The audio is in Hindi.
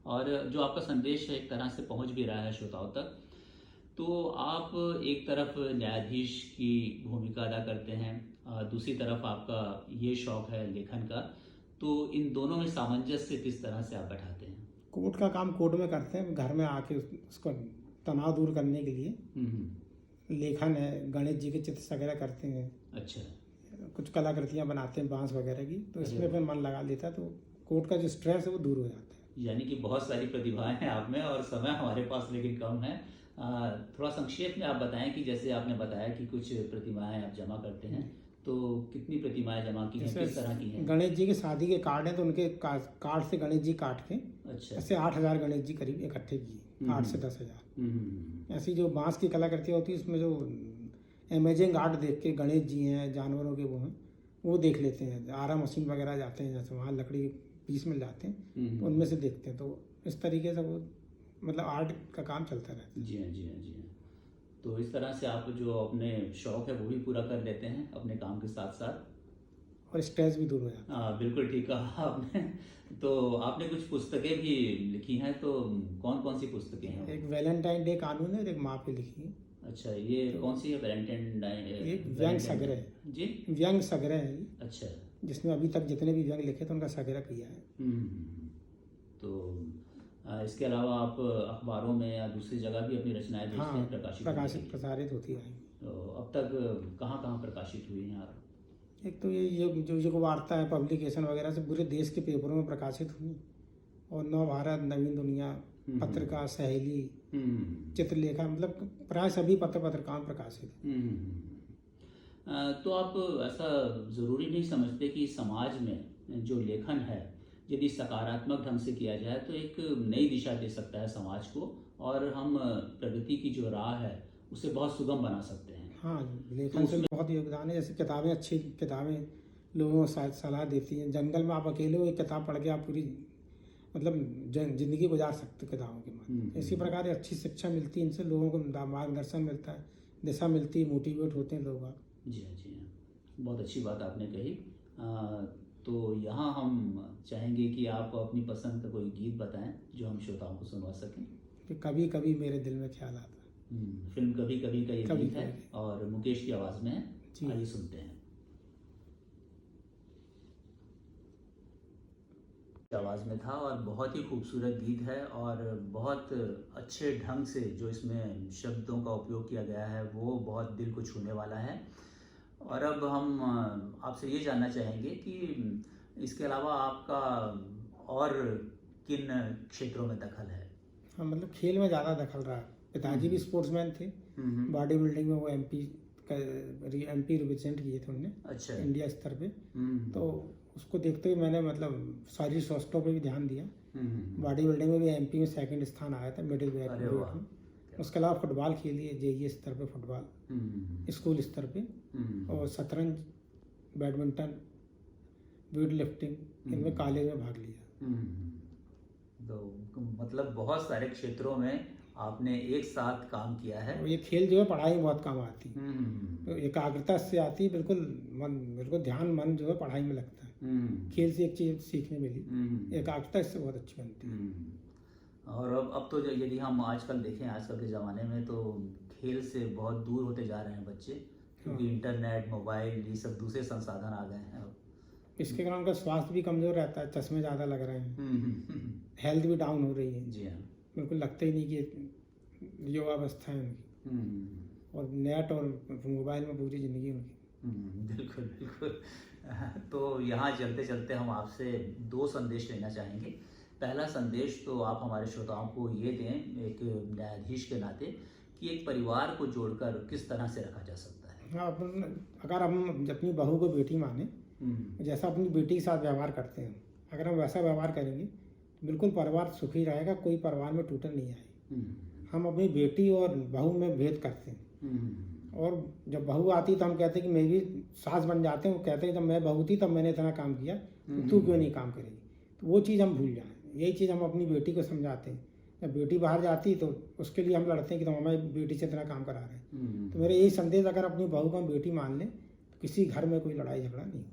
और जो आपका संदेश है एक तरह से पहुंच भी रहा है श्रोताओं तक। तो आप एक तरफ न्यायाधीश की भूमिका अदा करते हैं, दूसरी तरफ आपका ये शौक है लेखन का, तो इन दोनों में सामंजस्य किस तरह से आप बैठाते हैं? कोर्ट का काम कोर्ट में करते हैं, घर में आके उसको तनाव दूर करने के लिए लेखन है, गणेश जी के चित्र वगैरह करते हैं। अच्छा। कुछ कलाकृतियाँ बनाते हैं बांस वगैरह की, तो इसमें फिर मन लगा लेता है, तो कोर्ट का जो स्ट्रेस है वो दूर हो जाता है। यानी कि बहुत सारी प्रतिभाएं हैं आप में और समय हमारे पास लेकिन कम है। थोड़ा संक्षेप में आप बताएं कि जैसे आपने बताया कि कुछ प्रतिमाएं आप जमा करते हैं, तो कितनी प्रतिमाएं जमा की हैं, किस तरह की हैं? गणेश जी की शादी के कार्ड हैं, तो उनके कार्ड से गणेश जी काट के अच्छा। ऐसे 8,000 गणेश जी करीब इकट्ठे किए, 8 से 10,000। ऐसी जो बांस की कलाकृतियाँ होती है उसमें जो अमेजिंग आर्ट देख के गणेश जी हैं, जानवरों के वो हैं, वो देख लेते हैं। आरा मशीन वगैरह जाते हैं, जैसे वहाँ लकड़ी के पीस मिल जाते हैं, तो उनमें से देखते हैं। तो इस तरीके से वो मतलब आर्ट का काम चलता रहता है। जी हाँ, जी हाँ, जी हाँ। तो इस तरह से आप जो अपने शौक है वो भी पूरा कर लेते हैं अपने काम के साथ साथ, और स्ट्रेस भी दूर हो जाता है। हाँ बिल्कुल ठीक कहा आपने। तो आपने कुछ पुस्तकें भी लिखी हैं, तो कौन कौन सी पुस्तकें हैं? एक वैलेंटाइन डे कानून है, एक माँ पे लिखी है। अच्छा, ये तो कौन सी है? Valentine day? एक व्यंग संग्रह जी, व्यंग संग्रह है। अच्छा। जिसमें अभी तक जितने भी व्यंग लिखे थे उनका संग्रह किया है। तो इसके अलावा आप अखबारों में या दूसरी जगह भी अपनी रचनाएं भेजते हैं, प्रकाशित प्रसारित होती है। तो अब तक कहाँ कहाँ प्रकाशित हुई हैं आप? एक तो ये जो युग वार्ता है, पब्लिकेशन वगैरह से पूरे देश के पेपरों में प्रकाशित हुई, और नव भारत, नवीन दुनिया, पत्रिका, सहेली, चित्रलेखा, मतलब प्राय सभी पत्रिकाओं में प्रकाशित है। तो आप ऐसा ज़रूरी नहीं समझते कि समाज में जो लेखन है यदि सकारात्मक ढंग से किया जाए तो एक नई दिशा दे सकता है समाज को, और हम प्रगति की जो राह है उसे बहुत सुगम बना सकते हैं? हाँ, लेखन से बहुत योगदान है। जैसे किताबें, अच्छी किताबें लोगों को सलाह देती हैं। जंगल में आप अकेले हो, एक किताब पढ़ के आप पूरी मतलब जिंदगी गुजार सकते हो किताबों के माध्यम। इसी प्रकार अच्छी शिक्षा मिलती है इनसे, लोगों को मार्गदर्शन मिलता है, दिशा मिलती है, मोटिवेट होते हैं लोग। जी हाँ, जी हाँ, बहुत अच्छी बात आपने कही। तो यहाँ हम चाहेंगे कि आप अपनी पसंद का कोई गीत बताएं जो हम श्रोताओं को सुनवा सकें। कि कभी कभी मेरे दिल में ख्याल आता है, फिल्म कभी कभी का ये गीत है और मुकेश की आवाज़ में है। आइए सुनते हैं। आवाज़ में था और बहुत ही खूबसूरत गीत है, और बहुत अच्छे ढंग से जो इसमें शब्दों का उपयोग किया गया है वो बहुत दिल को छूने वाला है। और अब हम आपसे ये जानना चाहेंगे कि इसके अलावा आपका और किन क्षेत्रों में दखल है? हाँ, मतलब खेल में ज़्यादा दखल रहा। पिताजी भी स्पोर्ट्समैन थे, बॉडी बिल्डिंग में वो एमपी रिप्रेजेंट किए थे उन्होंने। अच्छा। इंडिया स्तर पे। तो उसको देखते हुए मैंने मतलब शारीरिक स्वास्थ्य पे भी ध्यान दिया। बॉडी बिल्डिंग में भी एमपी में 2nd स्थान आया था, मिडिल वेट में। उसके अलावा फुटबॉल खेलिए, JEE स्तर पे फुटबॉल, स्कूल स्तर पे, और शतरंज, बैडमिंटन, वेट लिफ्टिंग, इनमें कॉलेज में भाग लिया। तो मतलब बहुत सारे क्षेत्रों में आपने एक साथ काम किया है। और ये खेल जो है पढ़ाई में बहुत काम आती है। तो एकाग्रता से आती है, बिल्कुल ध्यान, मन जो है पढ़ाई में लगता है। खेल से एक चीज़ सीखने मिली, एकाग्रता इससे बहुत अच्छी बनती है। और अब तो यदि हम आजकल देखें, आजकल के ज़माने में तो खेल से बहुत दूर होते जा रहे हैं बच्चे, क्योंकि इंटरनेट, मोबाइल, ये सब दूसरे संसाधन आ गए हैं। अब इसके कारण उनका स्वास्थ्य भी कमज़ोर रहता है, चश्मे ज़्यादा लग रहे हैं, हेल्थ भी डाउन हो रही है। जी हाँ, बिल्कुल लगता ही नहीं कि युवावस्था है उनकी, और नेट और मोबाइल में पूरी ज़िंदगी उनकी। बिल्कुल बिल्कुल। तो यहाँ चलते चलते हम आपसे 2 संदेश लेना चाहेंगे। पहला संदेश तो आप हमारे श्रोताओं को ये दें एक न्यायाधीश के नाते कि एक परिवार को जोड़कर किस तरह से रखा जा सकता है। हाँ, अगर हम अपनी बहू को बेटी माने, जैसा अपनी बेटी के साथ व्यवहार करते हैं, अगर हम वैसा व्यवहार करेंगे तो बिल्कुल परिवार सुखी रहेगा, कोई परिवार में टूटन नहीं आएगी। हम अपनी बेटी और बहू में भेद करते हैं, और जब बहू आती तो हम कहते हैं कि मैं भी सास बन जाते हैं। वो कहते हैं जब मैं बहू थी तब मैंने इतना काम किया, तो तू क्यों नहीं काम करेगी। तो वो चीज़ हम भूल जाएं। यही चीज़ हम अपनी बेटी को समझाते हैं। जब बेटी बाहर जाती तो उसके लिए हम लड़ते हैं कि तुम हमारी बेटी से इतना काम करा रहे हैं। तो मेरा यही संदेश, अगर अपनी बहू को हम बेटी मान लें तो किसी घर में कोई लड़ाई झगड़ा नहीं।